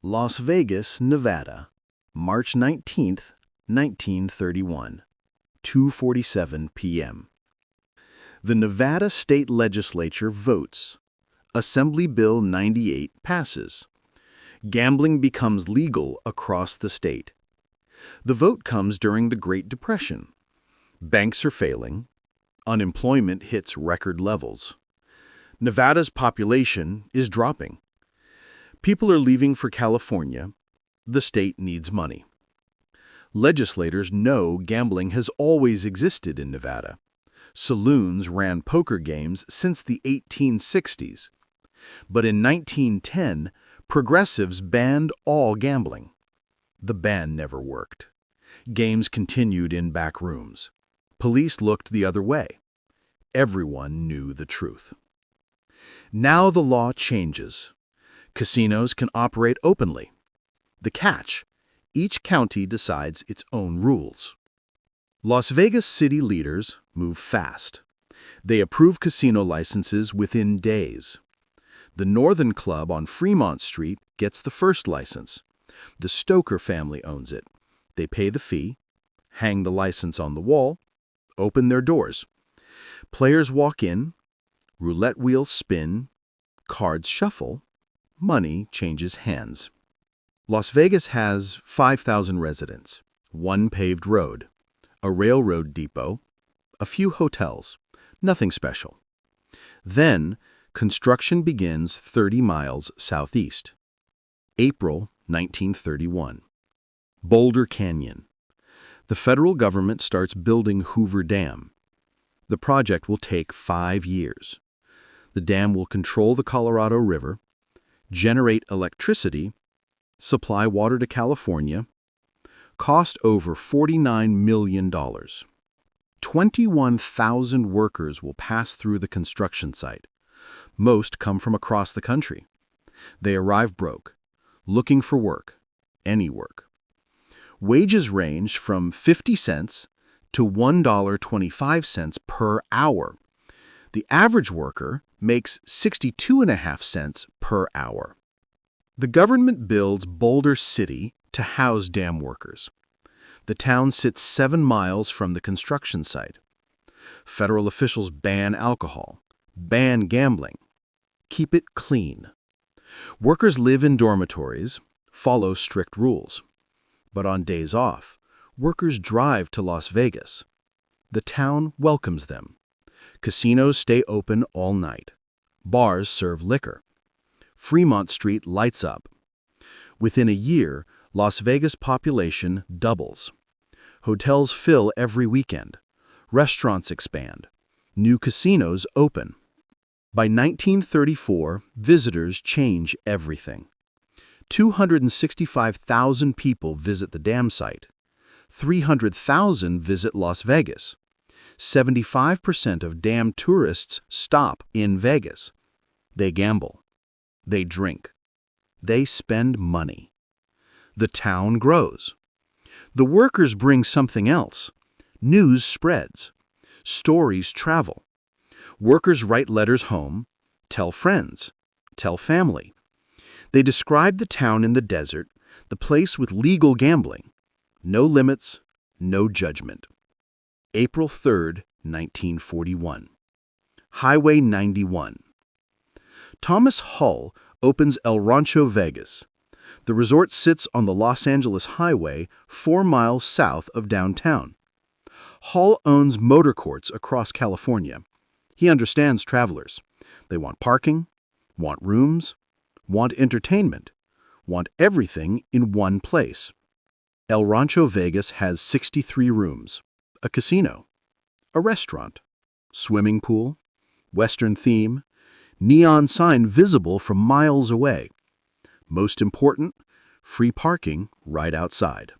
Las Vegas, Nevada, March 19, 1931, 2:47 p.m. The Nevada State Legislature votes. Assembly Bill 98 passes. Gambling becomes legal across the state. The vote comes during the Great Depression. Banks are failing. Unemployment hits record levels. Nevada's population is dropping. People are leaving for California. The state needs money. Legislators know gambling has always existed in Nevada. Saloons ran poker games since the 1860s. But in 1910, progressives banned all gambling. The ban never worked. Games continued in back rooms. Police looked the other way. Everyone knew the truth. Now the law changes. Casinos can operate openly. The catch: each county decides its own rules. Las Vegas city leaders move fast. They approve casino licenses within days. The Northern Club on Fremont Street gets the first license. The Stoker family owns it. They pay the fee, hang the license on the wall, open their doors. Players walk in, roulette wheels spin, cards shuffle, money changes hands. Las Vegas has 5,000 residents, one paved road, a railroad depot, a few hotels, nothing special. Then, construction begins 30 miles southeast. April 1931. Boulder Canyon. The federal government starts building Hoover Dam. The project will take 5 years. The dam will control the Colorado River, generate electricity, supply water to California, cost over $49 million. 21,000 workers will pass through the construction site. Most come from across the country. They arrive broke, looking for work, any work. Wages range from 50 cents to $1.25 per hour. The average worker makes 62.5 cents per hour. The government builds Boulder City to house dam workers. The town sits 7 miles from the construction site. Federal officials ban alcohol, ban gambling, keep it clean. Workers live in dormitories, follow strict rules. But on days off, workers drive to Las Vegas. The town welcomes them. Casinos stay open all night. Bars serve liquor. Fremont Street lights up. Within a year, Las Vegas population doubles. Hotels fill every weekend. Restaurants expand. New casinos open. By 1934, visitors change everything. 265,000 people visit the dam site. 300,000 visit Las Vegas. 75% of dam tourists stop in Vegas. They gamble. They drink. They spend money. The town grows. The workers bring something else. News spreads. Stories travel. Workers write letters home, tell friends, tell family. They describe the town in the desert, the place with legal gambling. No limits, no judgment. April 3, 1941. Highway 91. Thomas Hull opens El Rancho Vegas. The resort sits on the Los Angeles Highway 4 miles south of downtown. Hull owns motor courts across California. He understands travelers. They want parking, want rooms, want entertainment, want everything in one place. El Rancho Vegas has 63 rooms, a casino, a restaurant, swimming pool, Western theme, neon sign visible from miles away. Most important, free parking right outside.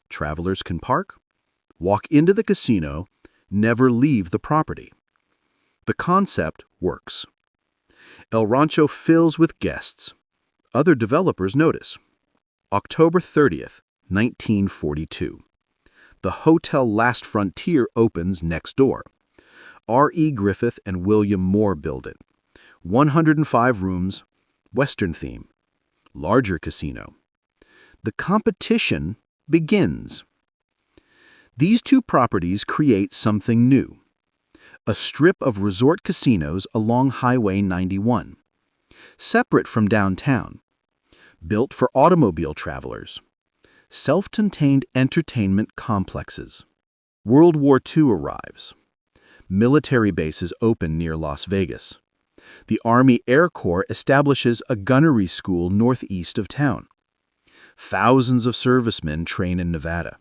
Travelers can park, walk into the casino, never leave the property. The concept works. El Rancho fills with guests. Other developers notice. October 30th, 1942. The Hotel Last Frontier opens next door. R.E. Griffith and William Moore build it. 105 rooms, Western theme. larger casino. The competition begins. These two properties create something new. A strip of resort casinos along Highway 91, separate from downtown, built for automobile travelers. Self-contained entertainment complexes. World War II arrives. Military bases open near Las Vegas. The Army Air Corps establishes a gunnery school northeast of town. Thousands of servicemen train in Nevada.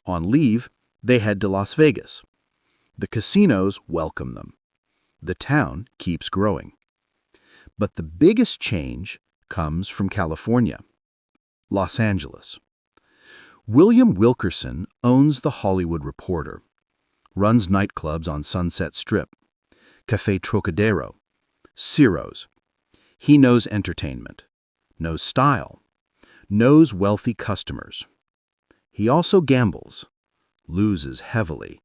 On leave, they head to Las Vegas. The casinos welcome them. The town keeps growing. But the biggest change comes from California. Los Angeles. William Wilkerson owns The Hollywood Reporter, runs nightclubs on Sunset Strip, Café Trocadero, Ciro's. He knows entertainment, knows style, knows wealthy customers. He also gambles, loses heavily,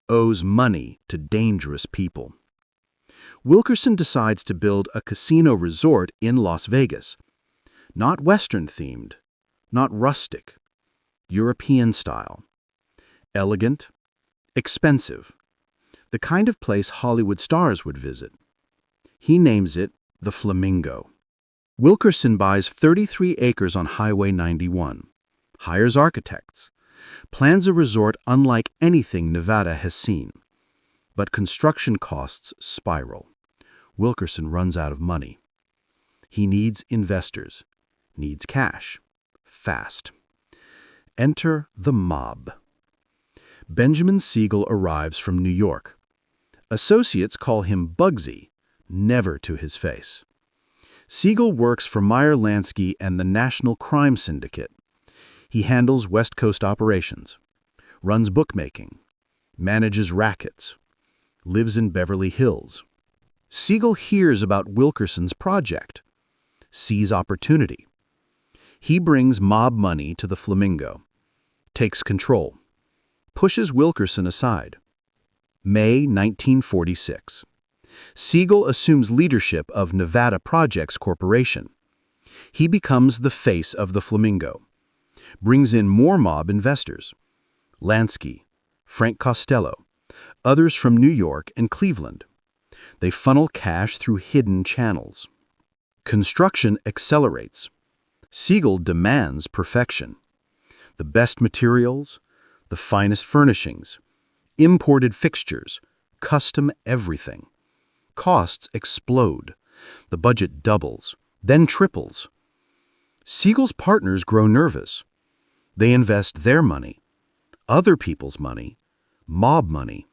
owes money to dangerous people. Wilkerson decides to build a casino resort in Las Vegas, not Western-themed, not rustic, European style. Elegant, expensive, the kind of place Hollywood stars would visit. He names it the Flamingo. Wilkerson buys 33 acres on Highway 91, hires architects, plans a resort unlike anything Nevada has seen. But construction costs spiral. Wilkerson runs out of money. He needs investors, needs cash, fast. Enter the mob. Benjamin Siegel arrives from New York. Associates call him Bugsy, never to his face. Siegel works for Meyer Lansky and the National Crime Syndicate. He handles West Coast operations, runs bookmaking, manages rackets, lives in Beverly Hills. Siegel hears about Wilkerson's project, sees opportunity. He brings mob money to the Flamingo, takes control, pushes Wilkerson aside. May 1946. Siegel assumes leadership of Nevada Projects Corporation. He becomes the face of the Flamingo, brings in more mob investors. Lansky, Frank Costello, others from New York and Cleveland. They funnel cash through hidden channels. Construction accelerates. Siegel demands perfection. The best materials, the finest furnishings, imported fixtures, custom everything. Costs explode. The budget doubles, then triples. Siegel's partners grow nervous. They invest their money, other people's money, mob money.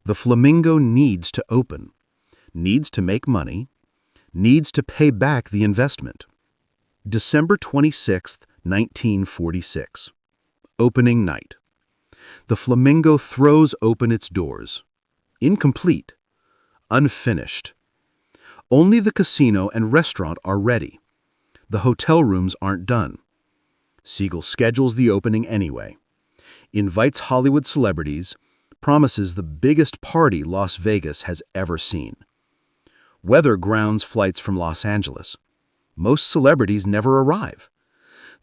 The Flamingo needs to open, needs to make money, needs to pay back the investment. December 26, 1946. Opening night. The Flamingo throws open its doors. Incomplete. Unfinished. Only the casino and restaurant are ready. The hotel rooms aren't done. Siegel schedules the opening anyway. Invites Hollywood celebrities, promises the biggest party Las Vegas has ever seen. Weather grounds flights from Los Angeles. Most celebrities never arrive.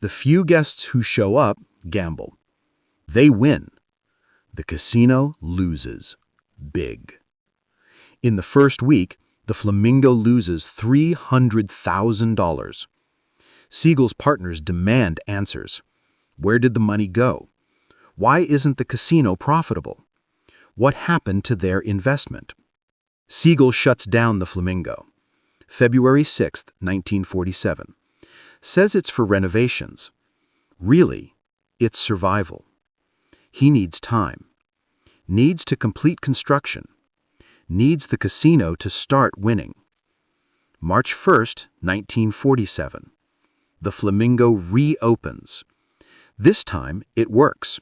The few guests who show up gamble. They win. The casino loses. Big. In the first week, the Flamingo loses $300,000. Siegel's partners demand answers. Where did the money go? Why isn't the casino profitable? What happened to their investment? Siegel shuts down the Flamingo. February 6, 1947. Says it's for renovations. Really, it's survival. He needs time. Needs to complete construction. Needs the casino to start winning. March 1, 1947. The Flamingo reopens. This time, it works.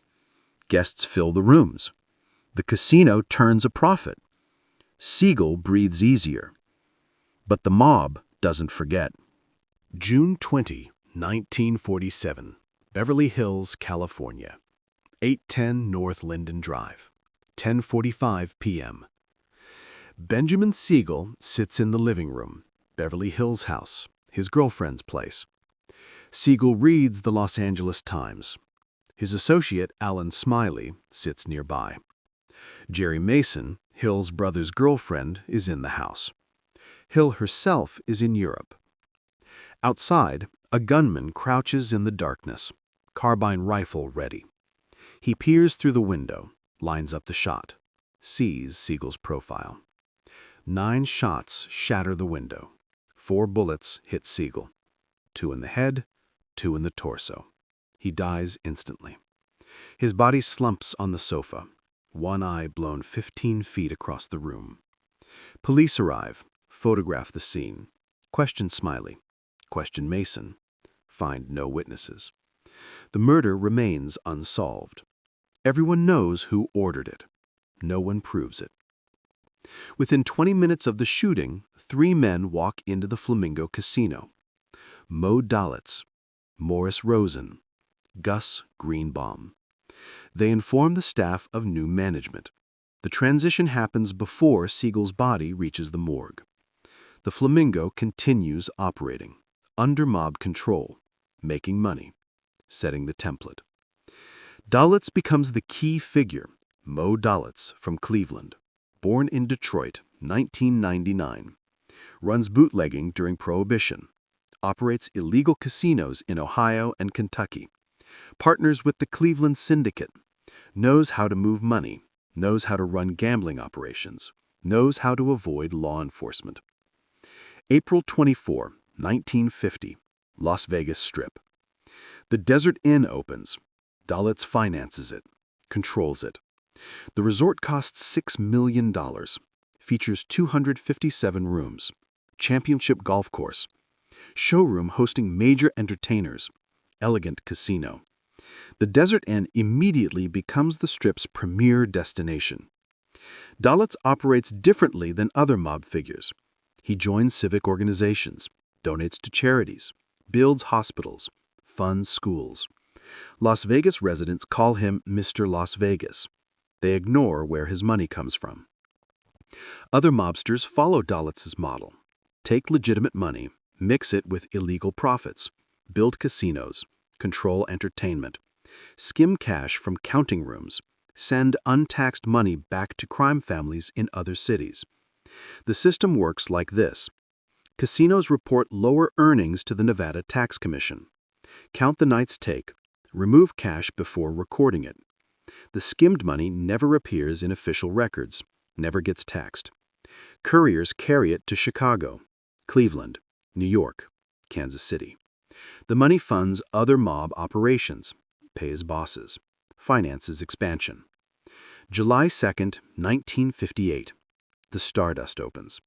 Guests fill the rooms. The casino turns a profit. Siegel breathes easier. But the mob doesn't forget. June 20, 1947. Beverly Hills, California. 810 North Linden Drive. 10:45 p.m. Benjamin Siegel sits in the living room, Beverly Hills house, his girlfriend's place. Siegel reads the Los Angeles Times. His associate, Alan Smiley, sits nearby. Jerry Mason, Hill's brother's girlfriend, is in the house. Hill herself is in Europe. Outside, a gunman crouches in the darkness, carbine rifle ready. He peers through the window, lines up the shot, sees Siegel's profile. 9 shots shatter the window. 4 bullets hit Siegel. 2 in the head, 2 in the torso. He dies instantly. His body slumps on the sofa, one eye blown 15 feet across the room. Police arrive, photograph the scene, question Smiley, question Mason, find no witnesses. The murder remains unsolved. Everyone knows who ordered it. No one proves it. Within 20 minutes of the shooting, 3 men walk into the Flamingo casino. Moe Dalitz, Morris Rosen, Gus Greenbaum. They inform the staff of new management. The transition happens before Siegel's body reaches the morgue. The Flamingo continues operating, under mob control, making money, setting the template. Dalitz becomes the key figure, Moe Dalitz from Cleveland, born in Detroit, 1999. Runs bootlegging during Prohibition, operates illegal casinos in Ohio and Kentucky, partners with the Cleveland Syndicate, knows how to move money, knows how to run gambling operations, knows how to avoid law enforcement. April 24, 1950, Las Vegas Strip. The Desert Inn opens. Dalitz finances it, controls it. The resort costs $6 million, features 257 rooms, championship golf course, showroom hosting major entertainers, elegant casino. The Desert Inn immediately becomes the Strip's premier destination. Dalitz operates differently than other mob figures. He joins civic organizations, donates to charities, builds hospitals, funds schools. Las Vegas residents call him Mr. Las Vegas. They ignore where his money comes from. Other mobsters follow Dalitz's model. Take legitimate money, mix it with illegal profits, build casinos, control entertainment, skim cash from counting rooms, send untaxed money back to crime families in other cities. The system works like this. Casinos report lower earnings to the Nevada Tax Commission. Count the night's take, remove cash before recording it. The skimmed money never appears in official records, never gets taxed. Couriers carry it to Chicago, Cleveland, New York, Kansas City. The money funds other mob operations, pays bosses, finances expansion. July 2, 1958. The Stardust opens.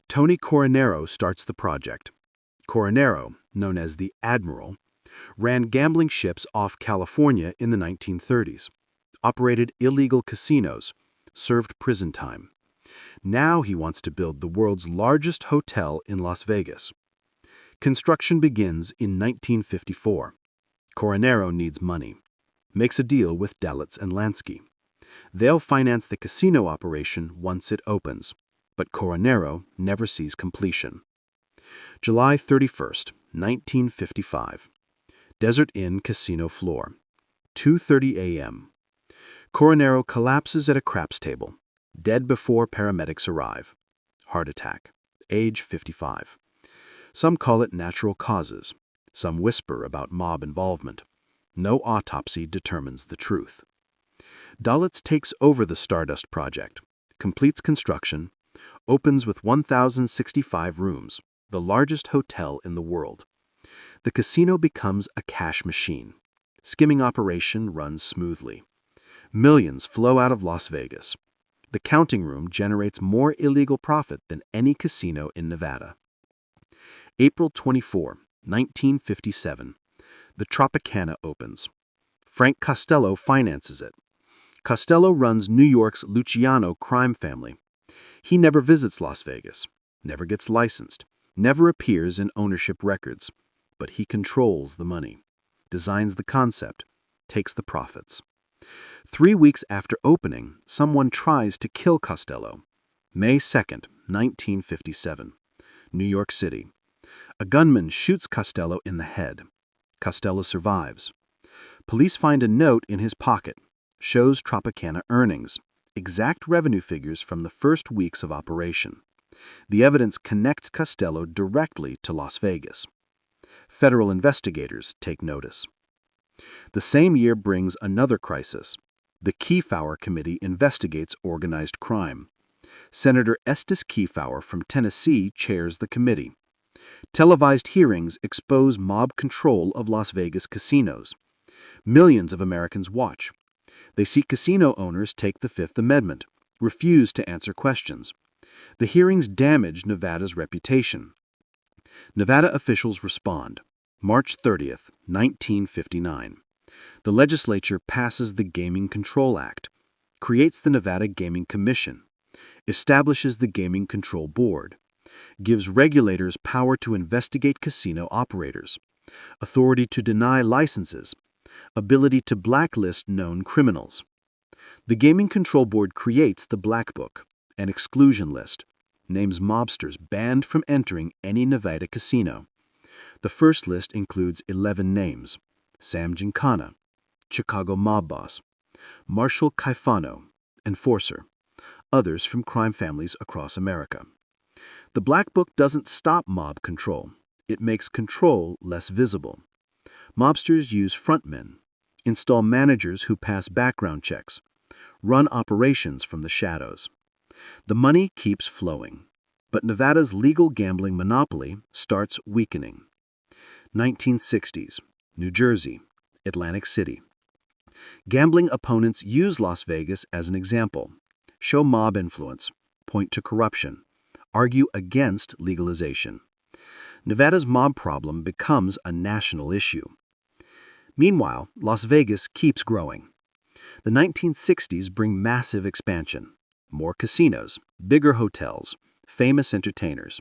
Tony Coronero starts the project. Coronero, known as the Admiral, ran gambling ships off California in the 1930s, operated illegal casinos, served prison time. Now he wants to build the world's largest hotel in Las Vegas. Construction begins in 1954. Coronero needs money. Makes a deal with Dalitz and Lansky. They'll finance the casino operation once it opens, but Coronero never sees completion. July 31, 1955. Desert Inn casino floor. 2:30 a.m. Coronero collapses at a craps table, dead before paramedics arrive. Heart attack. Age 55. Some call it natural causes. Some whisper about mob involvement. No autopsy determines the truth. Dalitz takes over the Stardust project, completes construction, opens with 1,065 rooms, the largest hotel in the world. The casino becomes a cash machine. Skimming operation runs smoothly. Millions flow out of Las Vegas. The counting room generates more illegal profit than any casino in Nevada. April 24, 1957. The Tropicana opens. Frank Costello finances it. Costello runs New York's Luciano crime family. He never visits Las Vegas, never gets licensed, never appears in ownership records, but he controls the money, designs the concept, takes the profits. 3 weeks after opening, someone tries to kill Costello. May 2, 1957. New York City. A gunman shoots Costello in the head. Costello survives. Police find a note in his pocket. Shows Tropicana earnings. Exact revenue figures from the first weeks of operation. The evidence connects Costello directly to Las Vegas. Federal investigators take notice. The same year brings another crisis. The Kefauver Committee investigates organized crime. Senator Estes Kefauver from Tennessee chairs the committee. Televised hearings expose mob control of Las Vegas casinos. Millions of Americans watch. They see casino owners take the Fifth Amendment, refuse to answer questions. The hearings damage Nevada's reputation. Nevada officials respond. March 30th, 1959. The legislature passes the Gaming Control Act, creates the Nevada Gaming Commission, establishes the Gaming Control Board, gives regulators power to investigate casino operators, authority to deny licenses, ability to blacklist known criminals. The Gaming Control Board creates the Black Book, an exclusion list, names mobsters banned from entering any Nevada casino. The first list includes 11 names: Sam Gincana, Chicago mob boss; Marshall Caifano, enforcer; others from crime families across America. The Black Book doesn't stop mob control. It makes control less visible. Mobsters use frontmen, install managers who pass background checks, run operations from the shadows. The money keeps flowing, but Nevada's legal gambling monopoly starts weakening. 1960s, New Jersey, Atlantic City. Gambling opponents use Las Vegas as an example, show mob influence, point to corruption, argue against legalization. Nevada's mob problem becomes a national issue. Meanwhile, Las Vegas keeps growing. The 1960s bring massive expansion. More casinos, bigger hotels, famous entertainers.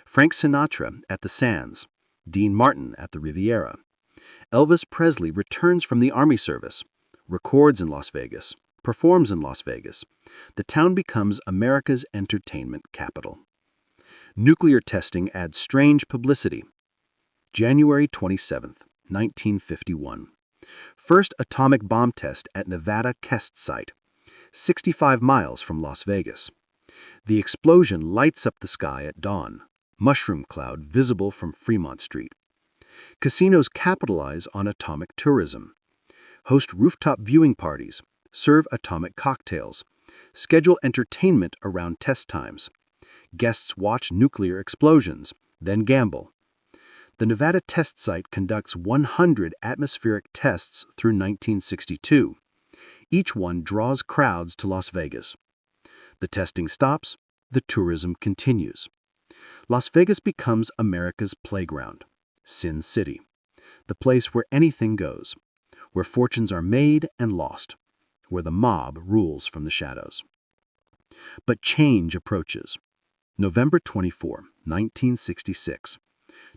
Frank Sinatra at the Sands, Dean Martin at the Riviera. Elvis Presley returns from the Army service, records in Las Vegas, performs in Las Vegas. The town becomes America's entertainment capital. Nuclear testing adds strange publicity. January 27, 1951. First atomic bomb test at Nevada Test Site, 65 miles from Las Vegas. The explosion lights up the sky at dawn, mushroom cloud visible from Fremont Street. Casinos capitalize on atomic tourism, host rooftop viewing parties, serve atomic cocktails, schedule entertainment around test times. Guests watch nuclear explosions, then gamble. The Nevada Test Site conducts 100 atmospheric tests through 1962. Each one draws crowds to Las Vegas. The testing stops, the tourism continues. Las Vegas becomes America's playground, Sin City, the place where anything goes, where fortunes are made and lost, where the mob rules from the shadows. But change approaches. November 24, 1966.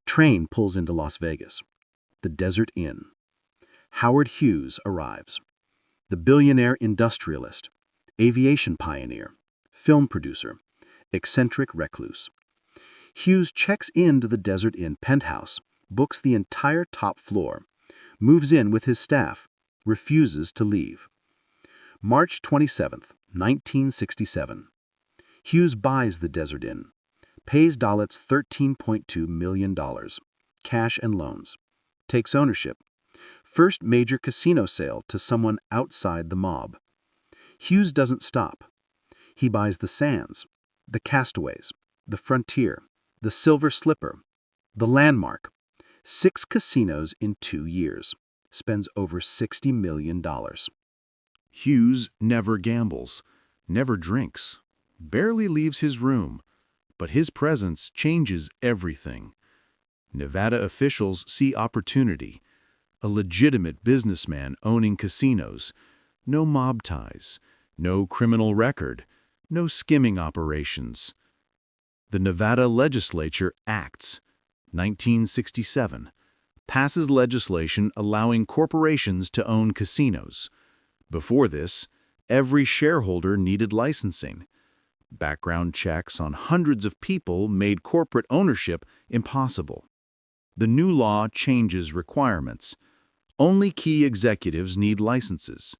Train pulls into Las Vegas. The Desert Inn. Howard Hughes arrives. The billionaire industrialist, aviation pioneer, film producer, eccentric recluse. Hughes checks into the Desert Inn penthouse, books the entire top floor, moves in with his staff, refuses to leave. March 27, 1967. Hughes buys the Desert Inn, pays Dalitz $13.2 million, cash and loans, takes ownership. First major casino sale to someone outside the mob. Hughes doesn't stop. He buys the Sands, the Castaways, the Frontier, the Silver Slipper, the Landmark. 6 casinos in 2 years. Spends over $60 million. Hughes never gambles, never drinks, barely leaves his room, but his presence changes everything. Nevada officials see opportunity. A legitimate businessman owning casinos, no mob ties, no criminal record, no skimming operations. The Nevada legislature acts. 1967. Passes legislation allowing corporations to own casinos. Before this, every shareholder needed licensing. Background checks on hundreds of people made corporate ownership impossible. The new law changes requirements. Only key executives need licenses.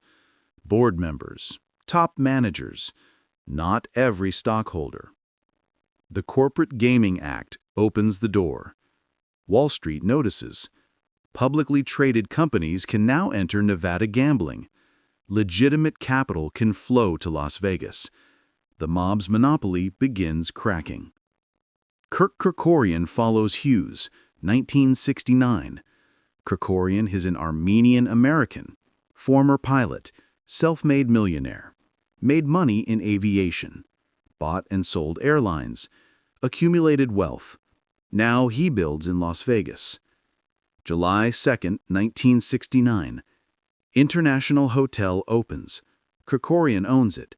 Board members, top managers, not every stockholder. The Corporate Gaming Act opens the door. Wall Street notices. Publicly traded companies can now enter Nevada gambling. Legitimate capital can flow to Las Vegas. The mob's monopoly begins cracking. Kirk Kerkorian follows Hughes, 1969. Kerkorian is an Armenian-American, former pilot, self-made millionaire, made money in aviation, bought and sold airlines, accumulated wealth. Now he builds in Las Vegas. July 2, 1969. International Hotel opens. Kerkorian owns it.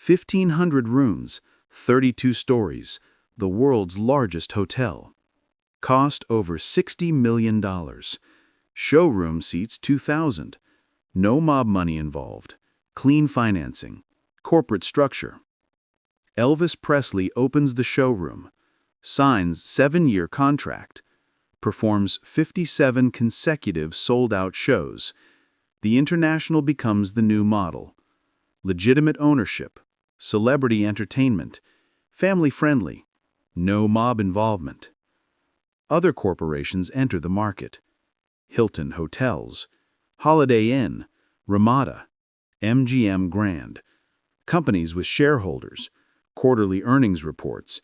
1,500 rooms, 32 stories, the world's largest hotel. Cost over $60 million. Showroom seats 2,000. No mob money involved. Clean financing. Corporate structure. Elvis Presley opens the showroom. Signs 7-year contract. Performs 57 consecutive sold-out shows. The International becomes the new model. Legitimate ownership. Celebrity entertainment. Family-friendly. No mob involvement. Other corporations enter the market. Hilton Hotels, Holiday Inn, Ramada, MGM Grand. Companies with shareholders, quarterly earnings reports,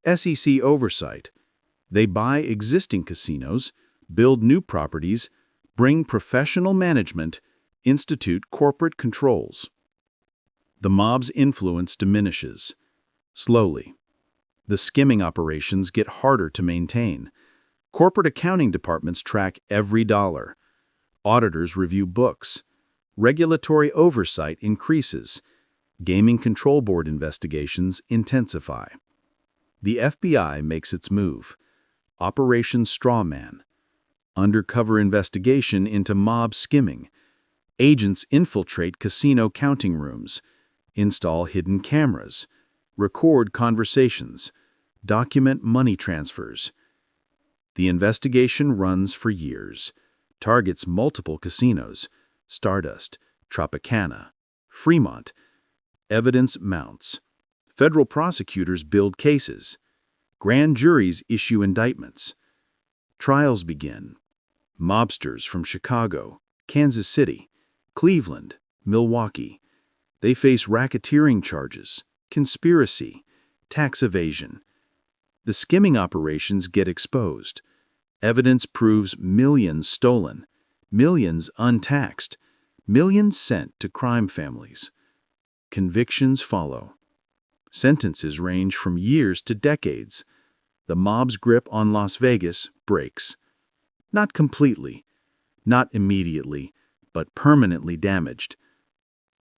SEC oversight. They buy existing casinos, build new properties, bring professional management, institute corporate controls. The mob's influence diminishes. Slowly. The skimming operations get harder to maintain. Corporate accounting departments track every dollar. Auditors review books. Regulatory oversight increases. Gaming Control Board investigations intensify. The FBI makes its move. Operation Strawman. Undercover investigation into mob skimming. Agents infiltrate casino counting rooms. Install hidden cameras. Record conversations. Document money transfers. The investigation runs for years. Targets multiple casinos. Stardust, Tropicana, Fremont. Evidence mounts. Federal prosecutors build cases. Grand juries issue indictments. Trials begin. Mobsters from Chicago, Kansas City, Cleveland, Milwaukee. They face racketeering charges, conspiracy, tax evasion. The skimming operations get exposed. Evidence proves millions stolen, millions untaxed, millions sent to crime families. Convictions follow. Sentences range from years to decades. The mob's grip on Las Vegas breaks. Not completely, not immediately, but permanently damaged.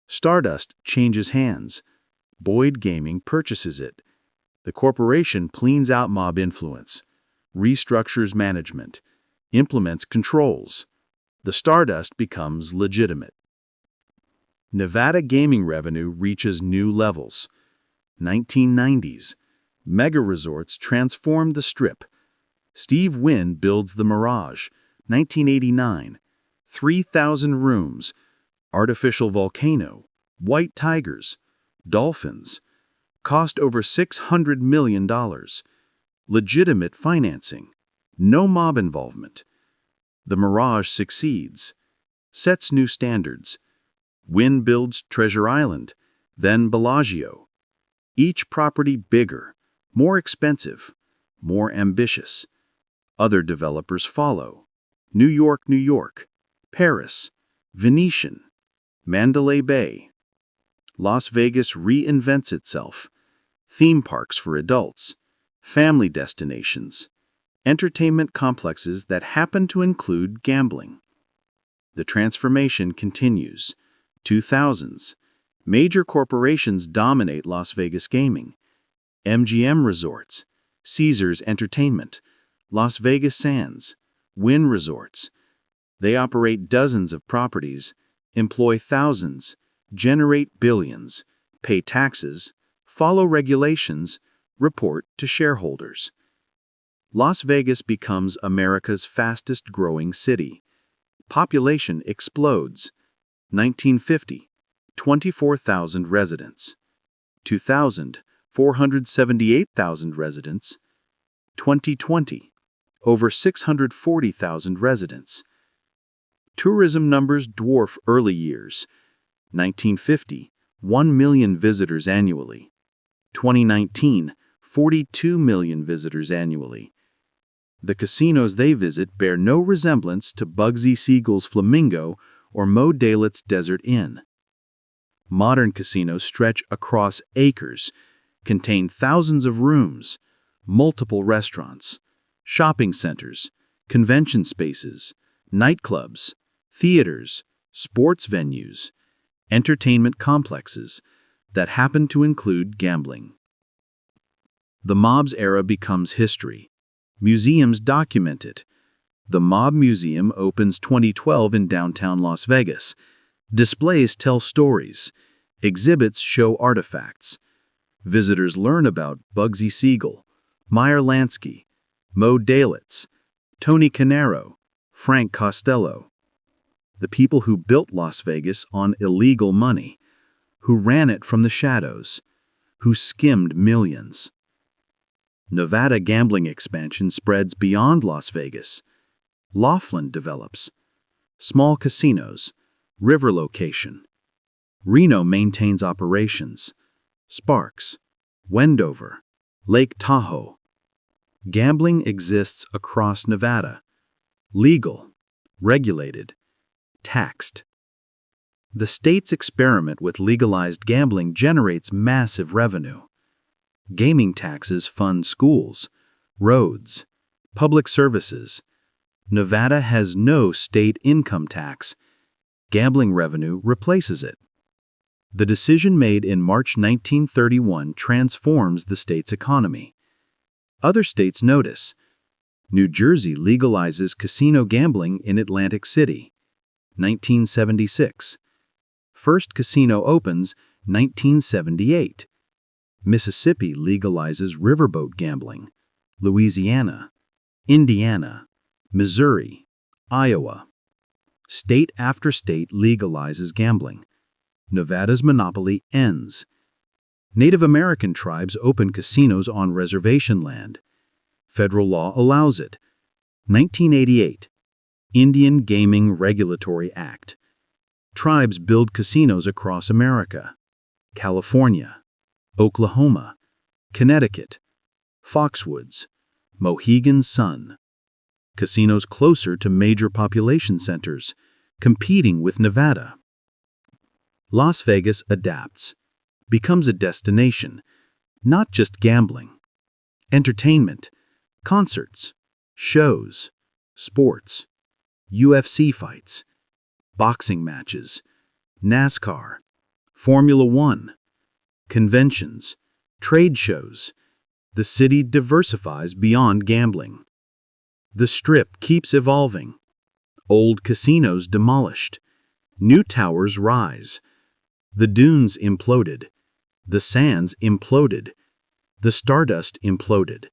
Stardust changes hands. Boyd Gaming purchases it. The corporation cleans out mob influence, restructures management, implements controls. The Stardust becomes legitimate. Nevada gaming revenue reaches new levels. 1990s. Mega resorts transform the Strip. Steve Wynn builds the Mirage. 1989. 3,000 rooms. Artificial volcano. White tigers. Dolphins. Cost over $600 million. Legitimate financing. No mob involvement. The Mirage succeeds. Sets new standards. Wynn builds Treasure Island, then Bellagio. Each property bigger, more expensive, more ambitious. Other developers follow. New York, Paris, Venetian, Mandalay Bay. Las Vegas reinvents itself. Theme parks for adults, family destinations, entertainment complexes that happen to include gambling. The transformation continues. 2000s. Major corporations dominate Las Vegas gaming. MGM Resorts, Caesars Entertainment, Las Vegas Sands, Wynn Resorts. They operate dozens of properties, employ thousands, generate billions, pay taxes, follow regulations, report to shareholders. Las Vegas becomes America's fastest-growing city. Population explodes. 1950, 24,000 residents. 2000, 478,000 residents. 2020, over 640,000 residents. Tourism numbers dwarf early years. 1950, 1 million visitors annually. 2019, 42 million visitors annually. The casinos they visit bear no resemblance to Bugsy Siegel's Flamingo or Moe Dalitz's Desert Inn. Modern casinos stretch across acres, contain thousands of rooms, multiple restaurants, shopping centers, convention spaces, nightclubs, theaters, sports venues, entertainment complexes that happen to include gambling. The mob's era becomes history. Museums document it. The Mob Museum opens 2012 in downtown Las Vegas. Displays tell stories. Exhibits show artifacts. Visitors learn about Bugsy Siegel, Meyer Lansky, Moe Dalitz, Tony Canaro, Frank Costello. The people who built Las Vegas on illegal money, who ran it from the shadows, who skimmed millions. Nevada gambling expansion spreads beyond Las Vegas. Laughlin develops. Small casinos, river location. Reno maintains operations. Sparks, Wendover, Lake Tahoe. Gambling exists across Nevada. Legal, regulated, taxed. The state's experiment with legalized gambling generates massive revenue. Gaming taxes fund schools, roads, public services. Nevada has no state income tax. Gambling revenue replaces it. The decision made in March 1931 transforms the state's economy. Other states notice. New Jersey legalizes casino gambling in Atlantic City. 1976. First casino opens 1978. Mississippi legalizes riverboat gambling. Louisiana, Indiana, Missouri, Iowa. State after state legalizes gambling. Nevada's monopoly ends. Native American tribes open casinos on reservation land. Federal law allows it. 1988. Indian Gaming Regulatory Act. Tribes build casinos across America. California, Oklahoma, Connecticut, Foxwoods, Mohegan Sun. Casinos closer to major population centers, competing with Nevada. Las Vegas adapts, becomes a destination, not just gambling. Entertainment, concerts, shows, sports, UFC fights, boxing matches, NASCAR, Formula One, conventions, trade shows. The city diversifies beyond gambling. The Strip keeps evolving. Old casinos demolished. New towers rise. The dunes imploded. The sands imploded. The Stardust imploded.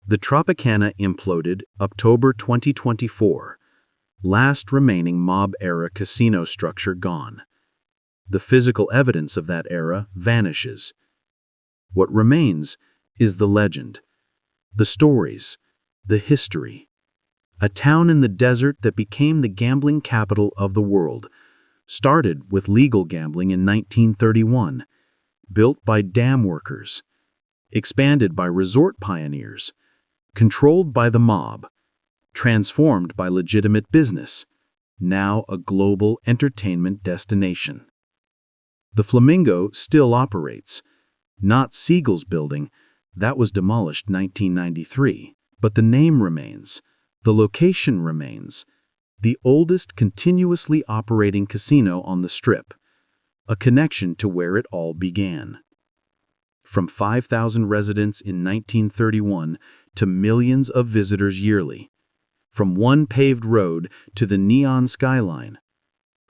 The Tropicana imploded October 2024. Last remaining mob-era casino structure gone. The physical evidence of that era vanishes. What remains is the legend, the stories, the history. A town in the desert that became the gambling capital of the world, started with legal gambling in 1931, built by dam workers, expanded by resort pioneers, controlled by the mob, transformed by legitimate business, now a global entertainment destination. The Flamingo still operates. Not Siegel's building, that was demolished 1993, but the name remains, the location remains. The oldest continuously operating casino on the Strip, a connection to where it all began. From 5,000 residents in 1931 to millions of visitors yearly. From one paved road to the neon skyline.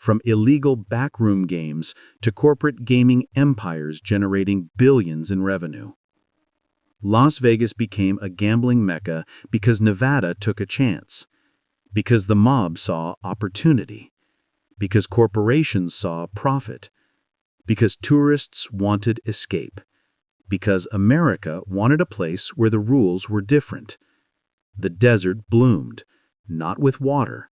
From illegal backroom games to corporate gaming empires generating billions in revenue. Las Vegas became a gambling mecca because Nevada took a chance, because the mob saw opportunity, because corporations saw profit, because tourists wanted escape, because America wanted a place where the rules were different. The desert bloomed, not with water,